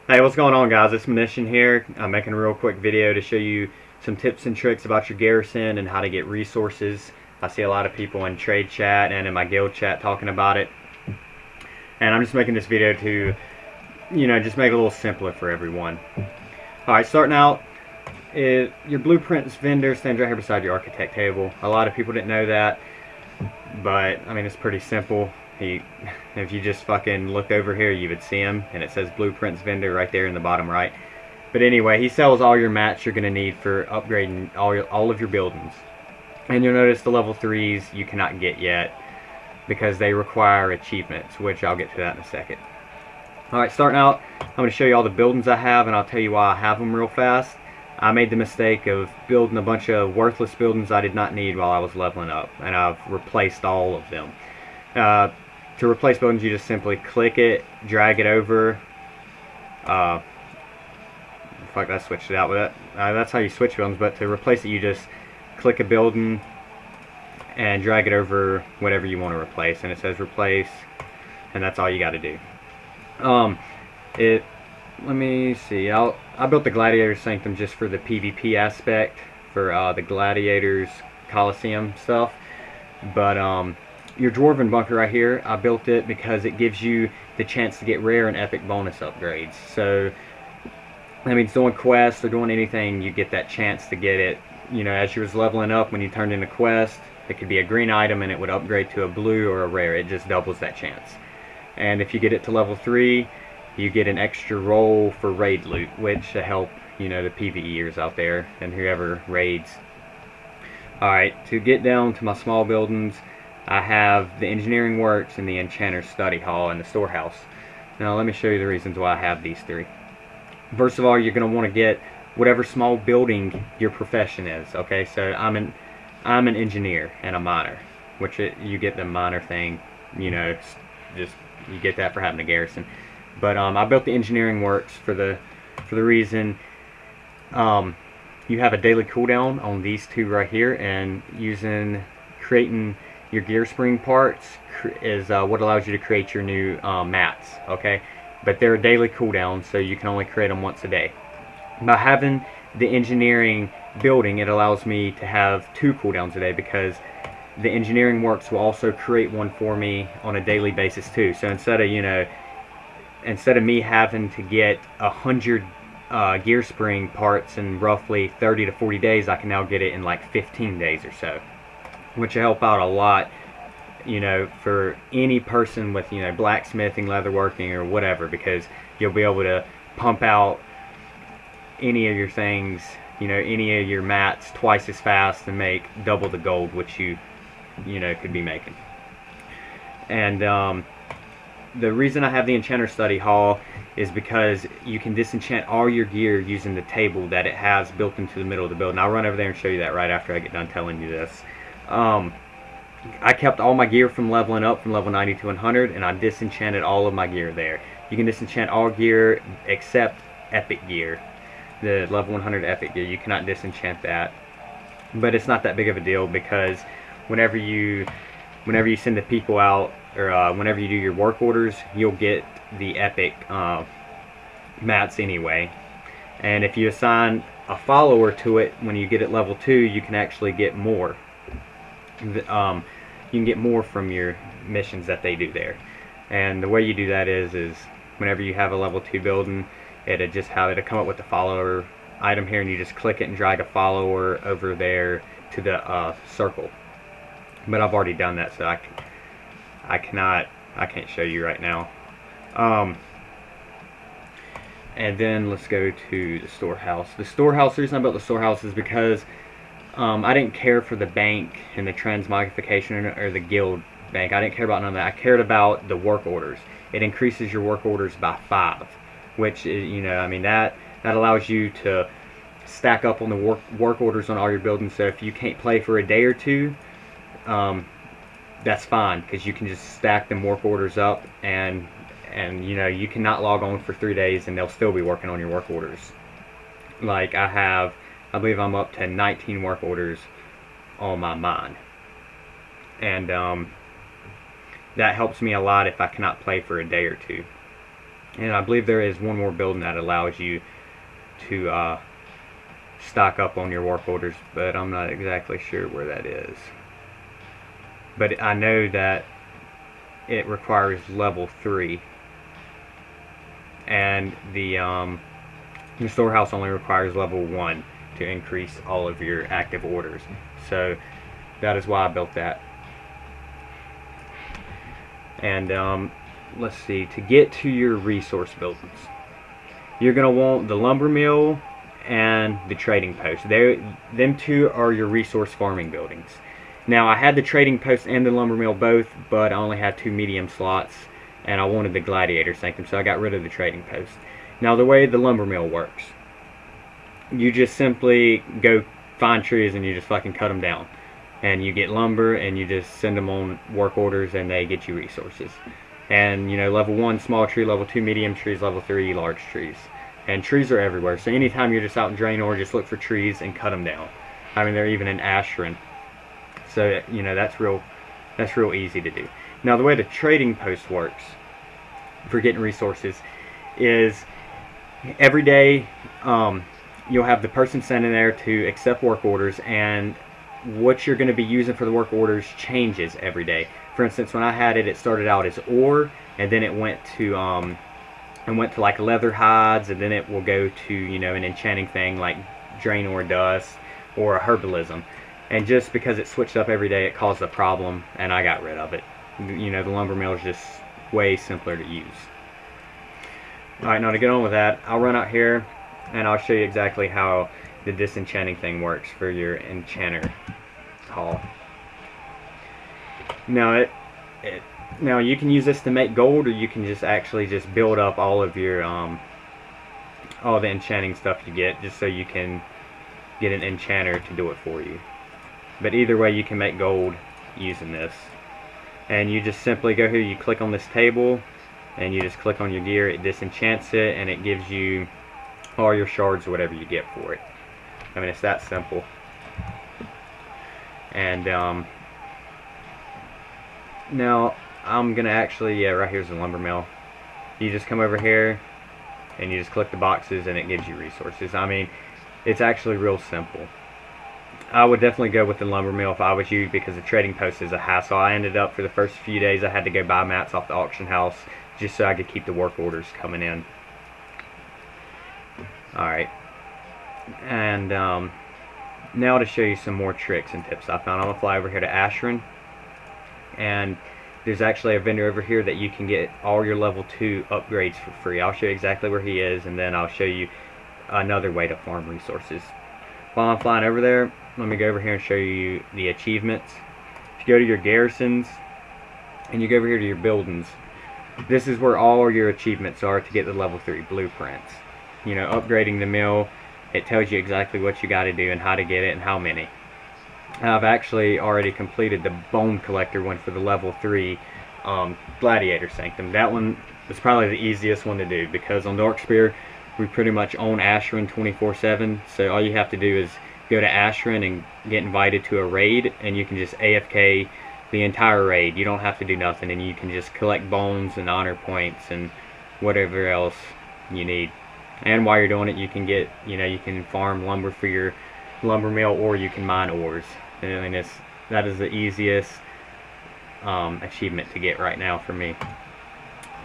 Hey, what's going on, guys? It's Munition here. I'm making a real quick video to show you some tips and tricks about your garrison and how to get resources. I see a lot of people in trade chat and in my guild chat talking about it, and I'm just making this video to, just make it a little simpler for everyone. Alright, starting out, your blueprints vendor stands right here beside your architect table. A lot of people didn't know that, but I mean, it's pretty simple. If you just fucking look over here, you would see him, and it says blueprints vendor right there in the bottom right. But anyway, he sells all your mats you're going to need for upgrading all of your buildings. And you'll notice the level 3s you cannot get yet because they require achievements, which I'll get to that in a second. Alright, starting out, I'm going to show you all the buildings I have, and I'll tell you why I have them real fast. I made the mistake of building a bunch of worthless buildings I did not need while I was leveling up, and I've replaced all of them. To replace buildings, you just simply click it, drag it over. Fuck, I switched it out with it. That's how you switch buildings, but to replace it, you just click a building and drag it over whatever you want to replace, and it says replace, and that's all you got to do. Let me see. I built the Gladiator Sanctum just for the PvP aspect, for the Gladiators Coliseum stuff, but your Dwarven Bunker right here, I built it because it gives you the chance to get rare and epic bonus upgrades. So that means doing quests or doing anything, you get that chance to get it. As you was leveling up, when you turned in a quest, it could be a green item and it would upgrade to a blue or a rare. It just doubles that chance. And if you get it to level 3, you get an extra roll for raid loot, which to help, the PvEers out there and whoever raids. Alright, to get down to my small buildings, I have the Engineering Works and the Enchanter's Study Hall and the Storehouse. Now let me show you the reasons why I have these three. First of all, you're going to want to get whatever small building your profession is. Okay, so I'm an engineer and a miner, which you get the miner thing, just you get that for having a garrison. But I built the Engineering Works for the reason you have a daily cooldown on these two right here, and creating your gear spring parts is what allows you to create your new mats, okay? But they're a daily cooldown, so you can only create them once a day. By having the engineering building, it allows me to have 2 cooldowns a day, because the Engineering Works will also create one for me on a daily basis too. So instead of me having to get 100 gear spring parts in roughly 30 to 40 days, I can now get it in like 15 days or so, which will help out a lot, for any person with, blacksmithing, leatherworking, or whatever, because you'll be able to pump out any of your things, any of your mats twice as fast and make double the gold which you could be making. And the reason I have the Enchanter Study Hall is because you can disenchant all your gear using the table that it has built into the middle of the building. I'll run over there and show you that right after I get done telling you this. I kept all my gear from leveling up from level 90 to 100, and I disenchanted all of my gear there. You can disenchant all gear except epic gear. The level 100 epic gear, you cannot disenchant that. But it's not that big of a deal, because whenever you send the people out, or whenever you do your work orders, you'll get the epic mats anyway. And if you assign a follower to it, when you get it level 2, you can actually get more. You can get more from your missions that they do there. And the way you do that is whenever you have a level 2 building, it'll come up with the follower item here, and you just click it and drag a follower over there to the circle. But I've already done that, so I can't show you right now. And then let's go to the storehouse. The reason I built the storehouse is because I didn't care for the bank and the transmogrification or the guild bank. I didn't care about none of that. I cared about the work orders. It increases your work orders by 5, which is, that allows you to stack up on the work orders on all your buildings. So if you can't play for a day or 2, that's fine, because you can just stack them work orders up, and you cannot log on for 3 days and they'll still be working on your work orders. Like I believe I'm up to 19 work orders on my mine, and that helps me a lot if I cannot play for a day or 2. And I believe there is one more building that allows you to stock up on your work orders, but I'm not exactly sure where that is. But I know that it requires level 3, and the storehouse only requires level 1 to increase all of your active orders. So that is why I built that. And let's see, to get to your resource buildings, you're going to want the lumber mill and the trading post. Them two are your resource farming buildings. Now, I had the trading post and the lumber mill both, but I only had 2 medium slots, and I wanted the gladiator sanctum, so I got rid of the trading post. Now, the way the lumber mill works, you just simply go find trees and you just fucking cut them down. And you get lumber and you just send them on work orders and they get you resources. And, you know, level 1, small tree, level 2, medium trees, level 3, large trees. And trees are everywhere, so anytime you're just out in Draenor, just look for trees and cut them down. I mean, they're even in Ashran. So, you know, that's real easy to do. Now, the way the trading post works for getting resources is every day you'll have the person sending there to accept work orders, and what you're going to be using for the work orders changes every day. For instance, when I had it, it started out as ore, and then it went to like leather hides, and then it will go to, you know, an enchanting thing like Draenor dust or a herbalism. And just because it switched up every day, it caused a problem, and I got rid of it. You know, the lumber mill is just way simpler to use. Alright, now to get on with that, I'll run out here and I'll show you exactly how the disenchanting thing works for your enchanter hall. Now now you can use this to make gold, or you can just actually just build up all of your all the enchanting stuff you get, just so you can get an enchanter to do it for you. But either way, you can make gold using this. And you just simply go here, you click on this table, and you just click on your gear, it disenchants it, and it gives you all your shards or whatever you get for it. I mean, it's that simple. And now I'm gonna actually, right here's the lumber mill. You just come over here and you just click the boxes and it gives you resources. I mean, it's actually real simple. I would definitely go with the lumber mill if I was you, because the trading post is a hassle. I ended up, for the first few days, I had to go buy mats off the auction house just so I could keep the work orders coming in. Alright. And now to show you some more tricks and tips I found. I'm going to fly over here to Ashran. And there's actually a vendor over here that you can get all your level 2 upgrades for free. I'll show you exactly where he is, and then I'll show you another way to farm resources. While I'm flying over there, let me go over here and show you the achievements. If you go to your garrisons and you go over here to your buildings, this is where all your achievements are to get the level 3 blueprints. You know, upgrading the mill, it tells you exactly what you got to do and how to get it and how many. I've actually already completed the bone collector one for the level 3 gladiator sanctum. That one was probably the easiest one to do, because on Darkspear we pretty much own Ashran 24/7, so all you have to do is go to Ashran and get invited to a raid, and you can just AFK the entire raid. You don't have to do nothing, and you can just collect bones and honor points and whatever else you need. And while you're doing it, you can get, you know, you can farm lumber for your lumber mill, or you can mine ores. And that is the easiest achievement to get right now for me.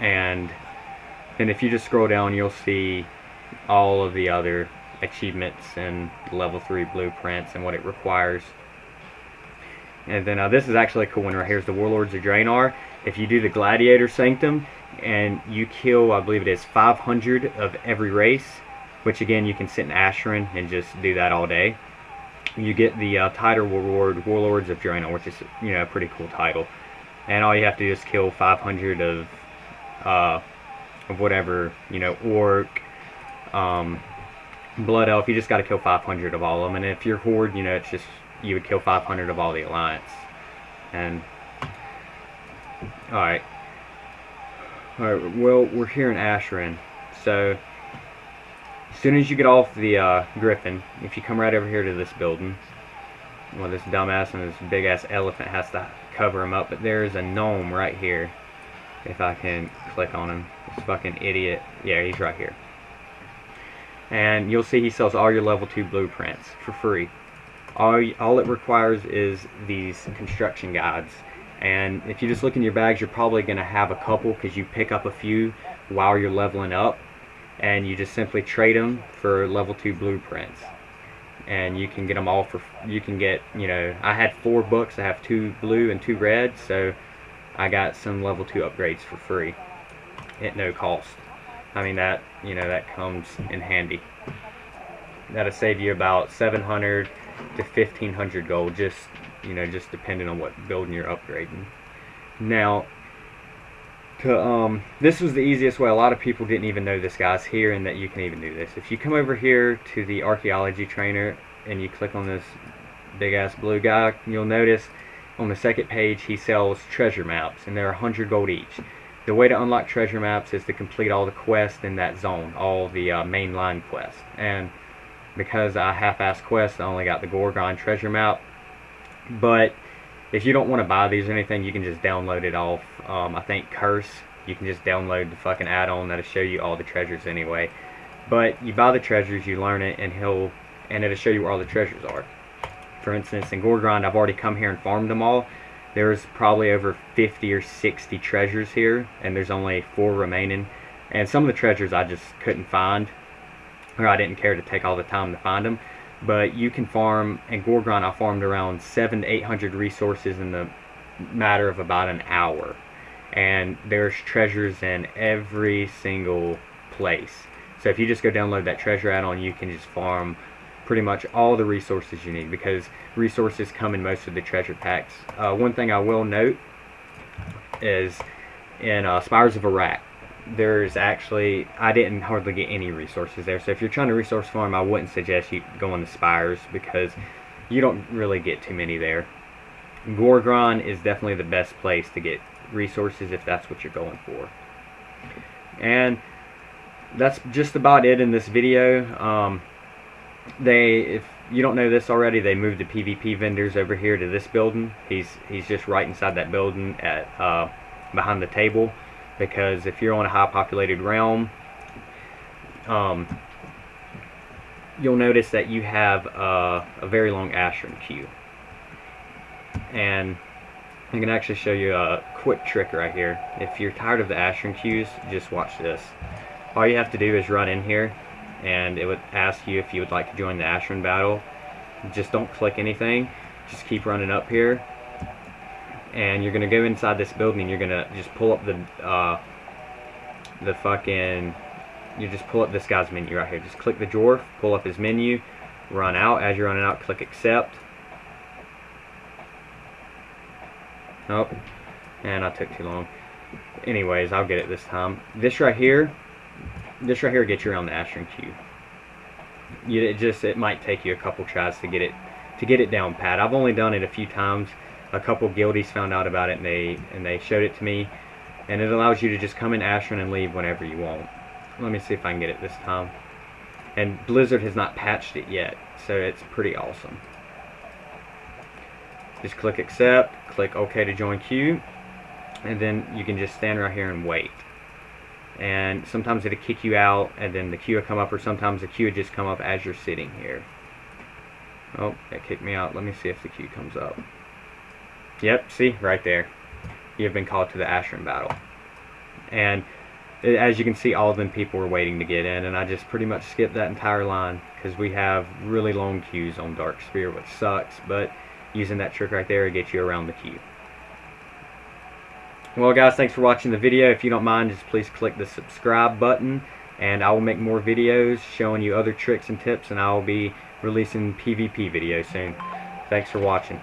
And if you just scroll down, you'll see all of the other achievements and level 3 blueprints and what it requires. And then this is actually a cool one right here, is the Warlords of Draenor. If you do the gladiator sanctum and you kill, I believe it is 500 of every race, which again you can sit in Ashran and just do that all day, you get the title reward Warlords of Draenor, which is, you know, a pretty cool title. And all you have to do is kill 500 of whatever, you know, orc, blood elf. You just got to kill 500 of all of them. And if you're horde, you know, it's just, you would kill 500 of all the alliance. And alright, well, we're here in Ashran, so as soon as you get off the Griffin, if you come right over here to this building, well, this dumbass and this big ass elephant has to cover him up, but there is a gnome right here. If I can click on him. This fucking idiot. Yeah, he's right here. And you'll see he sells all your level 2 blueprints for free. All it requires is these construction guides. And if you just look in your bags, you're probably going to have a couple because you pick up a few while you're leveling up. And you just simply trade them for level 2 blueprints. And you can get them all for, you can get, you know, I had 4 books. I have 2 blue and 2 red. So I got some level 2 upgrades for free at no cost. I mean, that, you know, that comes in handy. That'll save you about 700 to 1500 gold, just, you know, just depending on what building you're upgrading. Now, this was the easiest way. A lot of people didn't even know this guy's here and that you can even do this. If you come over here to the archaeology trainer and you click on this big ass blue guy, you'll notice on the second page he sells treasure maps, and they're 100 gold each. The way to unlock treasure maps is to complete all the quests in that zone, all the mainline quests. And because I half-assed quests, I only got the Gorgon treasure map. But if you don't want to buy these or anything, you can just download it off, I think, Curse. You can just download the fucking add-on that'll show you all the treasures anyway. But you buy the treasures, you learn it, and it'll show you where all the treasures are. For instance, in Gorgon, I've already come here and farmed them all. There's probably over 50 or 60 treasures here, and there's only 4 remaining. And some of the treasures I just couldn't find, or I didn't care to take all the time to find them. But you can farm, in Gorgon I farmed around 700 to 800 resources in the matter of about an hour. And there's treasures in every single place. So if you just go download that treasure add-on, you can just farm pretty much all the resources you need, because resources come in most of the treasure packs. One thing I will note is in Spires of Iraq, there's actually, I didn't hardly get any resources there. So if you're trying to resource farm, I wouldn't suggest you go on the Spires, because you don't really get too many there. Gorgon is definitely the best place to get resources if that's what you're going for. And that's just about it in this video. If you don't know this already, they moved the PvP vendors over here to this building. He's just right inside that building at behind the table, because if you're on a high populated realm, you'll notice that you have a very long Ashran queue. And I can actually show you a quick trick right here. If you're tired of the Ashran queues, just watch this. All you have to do is run in here, and it would ask you if you would like to join the Ashran battle. Just don't click anything, just keep running up here, and you're gonna go inside this building, and you're gonna just pull up you just pull up this guy's menu right here. Just click the dwarf, pull up his menu, run out. As you're running out, click accept. Oh, and I took too long. Anyways, I'll get it this time. This right here gets you around the Ashran queue. It might take you a couple tries to get it down pat. I've only done it a few times. A couple guildies found out about it, and they showed it to me, and it allows you to just come in Ashran and leave whenever you want. Let me see if I can get it this time. And Blizzard has not patched it yet, so it's pretty awesome. Just click accept, click OK to join queue, and then you can just stand right here and wait. And sometimes it'll kick you out, and then the queue will come up, or sometimes the queue will just come up as you're sitting here. Oh, that kicked me out. Let me see if the queue comes up. Yep, see, right there. You have been called to the Ashran battle. And as you can see, all of them people were waiting to get in, and I just pretty much skipped that entire line, because we have really long queues on Dark Spear, which sucks, but using that trick right there, it gets you around the queue. Well guys, thanks for watching the video. If you don't mind, just please click the subscribe button, and I will make more videos showing you other tricks and tips, and I will be releasing PvP videos soon. Thanks for watching.